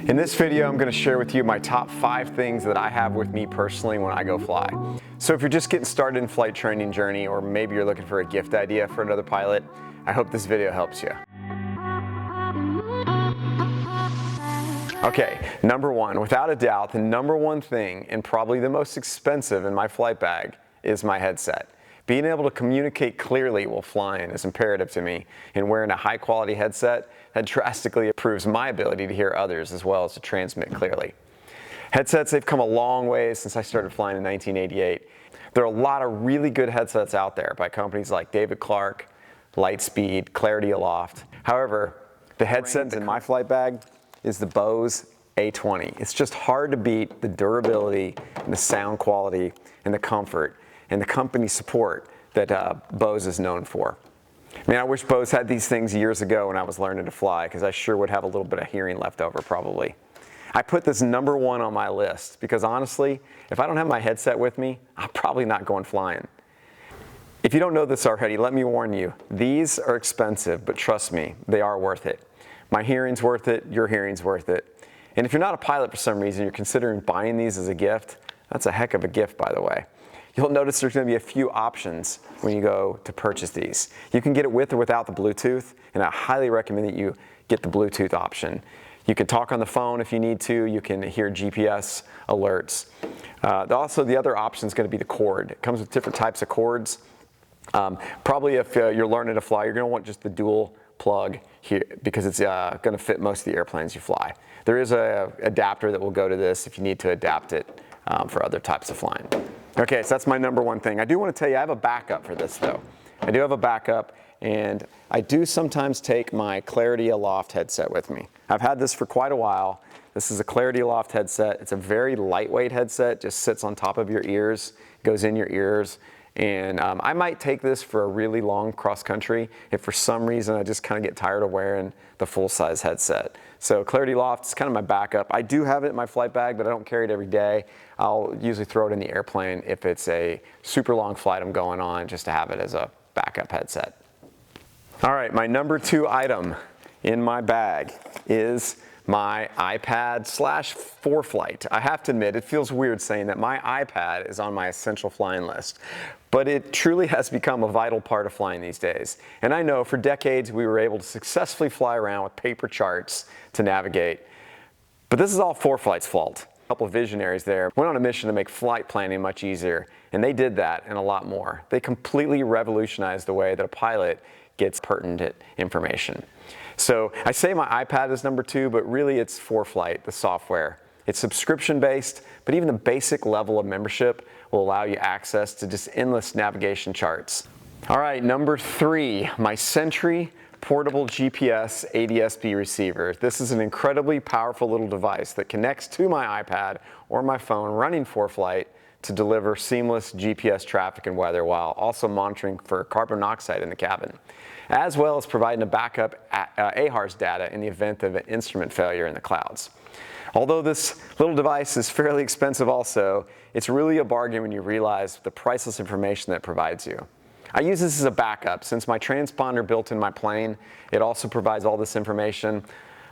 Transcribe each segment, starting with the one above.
In this video, I'm going to share with you my top 5 things that I have with me personally when I go fly. So if you're just getting started in flight training journey, or maybe you're looking for a gift idea for another pilot, I hope this video helps you. Okay, number 1, without a doubt, the number 1 thing, and probably the most expensive in my flight bag, is my headset. Being able to communicate clearly while flying is imperative to me, and wearing a high quality headset that drastically improves my ability to hear others as well as to transmit clearly. Headsets, they've come a long way since I started flying in 1988. There are a lot of really good headsets out there by companies like David Clark, Lightspeed, Clarity Aloft. However, the headset in my flight bag is the BOSE A20. It's just hard to beat the durability and the sound quality and the comfort and the company support that BOSE is known for. Man, I wish BOSE had these things years ago when I was learning to fly, because I sure would have a little bit of hearing left over probably. I put this number 1 on my list because honestly, if I don't have my headset with me, I'm probably not going flying. If you don't know this already, let me warn you, these are expensive, but trust me, they are worth it. My hearing's worth it, your hearing's worth it. And if you're not a pilot for some reason, you're considering buying these as a gift, that's a heck of a gift, by the way. You'll notice there's going to be a few options when you go to purchase these. You can get it with or without the Bluetooth, and I highly recommend that you get the Bluetooth option. You can talk on the phone if you need to. You can hear GPS alerts. Also, the other option is going to be the cord. It comes with different types of cords. Probably if you're learning to fly, you're going to want just the dual plug here because it's going to fit most of the airplanes you fly. There is an adapter that will go to this if you need to adapt it for other types of flying. Okay, so that's my number 1 thing. I do want to tell you I have a backup for this though. I do have a backup, and I do sometimes take my Clarity Aloft headset with me. I've had this for quite a while. This is a Clarity Aloft headset. It's a very lightweight headset, just sits on top of your ears, goes in your ears. And I might take this for a really long cross country if for some reason I just kind of get tired of wearing the full-size headset. So Clarity Aloft is kind of my backup. I do have it in my flight bag, but I don't carry it every day. I'll usually throw it in the airplane if it's a super long flight I'm going on, just to have it as a backup headset. All right, my number 2 item in my bag is my iPad / FOREFLIGHT. I have to admit, it feels weird saying that my iPad is on my essential flying list, but it truly has become a vital part of flying these days. And I know for decades we were able to successfully fly around with paper charts to navigate, but this is all FOREFLIGHT's fault. A couple of visionaries there went on a mission to make flight planning much easier, and they did that and a lot more. They completely revolutionized the way that a pilot gets pertinent information. So I say my iPad is number 2, but really it's FOREFLIGHT, the software. It's subscription based, but even the basic level of membership will allow you access to just endless navigation charts. All right, number 3, my Sentry portable GPS ADS-B receiver. This is an incredibly powerful little device that connects to my iPad or my phone running FOREFLIGHT to deliver seamless GPS traffic and weather while also monitoring for carbon monoxide in the cabin, as well as providing a backup AHRS data in the event of an instrument failure in the clouds. Although this little device is fairly expensive also, it's really a bargain when you realize the priceless information that it provides you. I use this as a backup. Since my transponder built in my plane, it also provides all this information.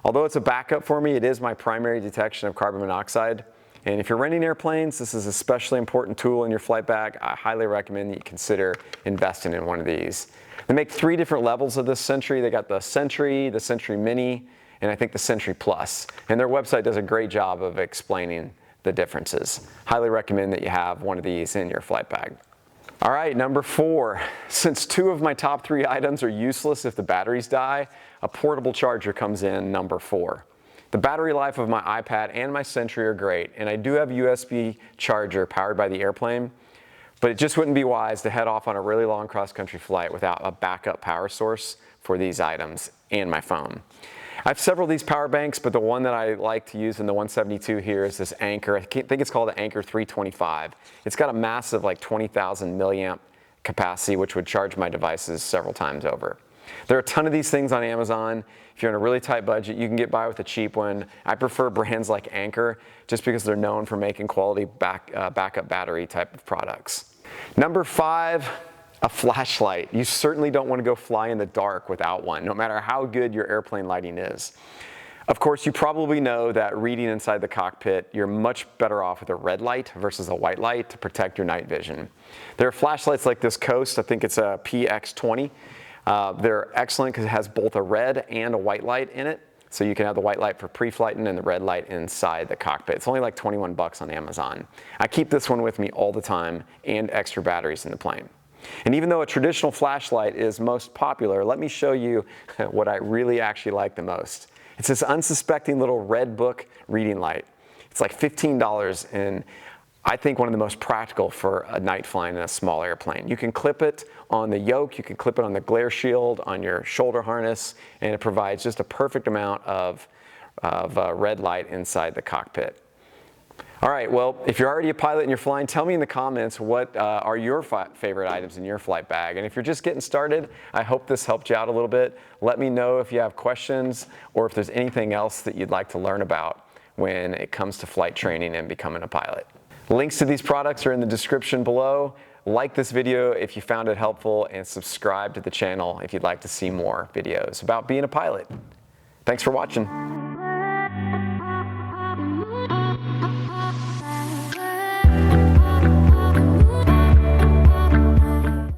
Although it's a backup for me, it is my primary detection of carbon monoxide. And if you're renting airplanes, this is an especially important tool in your flight bag. I highly recommend that you consider investing in one of these. They make 3 different levels of this Sentry. They got the Sentry Mini, and I think the Sentry Plus. And their website does a great job of explaining the differences. Highly recommend that you have one of these in your flight bag. All right, number 4. Since 2 of my top 3 items are useless if the batteries die, a portable charger comes in number 4. The battery life of my iPad and my Sentry are great, and I do have a USB charger powered by the airplane, but it just wouldn't be wise to head off on a really long cross-country flight without a backup power source for these items and my phone. I have several of these power banks, but the one that I like to use in the 172 here is this ANKER. I think it's called the ANKER 325. It's got a massive like 20,000 milliamp capacity, which would charge my devices several times over. There are a ton of these things on Amazon. If you're on a really tight budget, you can get by with a cheap one. I prefer brands like ANKER just because they're known for making quality backup battery type of products. Number 5, a flashlight. You certainly don't want to go fly in the dark without one, no matter how good your airplane lighting is. Of course, you probably know that reading inside the cockpit, you're much better off with a red light versus a white light to protect your night vision. There are flashlights like this Coast, I think it's a PX20. They're excellent because it has both a red and a white light in it. So you can have the white light for pre-flighting and the red light inside the cockpit. It's only like 21 bucks on Amazon. I keep this one with me all the time and extra batteries in the plane. And even though a traditional flashlight is most popular, let me show you what I really actually like the most. It's this unsuspecting little red book reading light. It's like $15 and I think one of the most practical for a night flying in a small airplane. You can clip it on the yoke, you can clip it on the glare shield, on your shoulder harness, and it provides just a perfect amount of red light inside the cockpit. All right, well, if you're already a pilot and you're flying, tell me in the comments what are your favorite items in your flight bag. And if you're just getting started, I hope this helped you out a little bit. Let me know if you have questions or if there's anything else that you'd like to learn about when it comes to flight training and becoming a pilot. Links to these products are in the description below. Like this video if you found it helpful, and subscribe to the channel if you'd like to see more videos about being a pilot. Thanks for watching.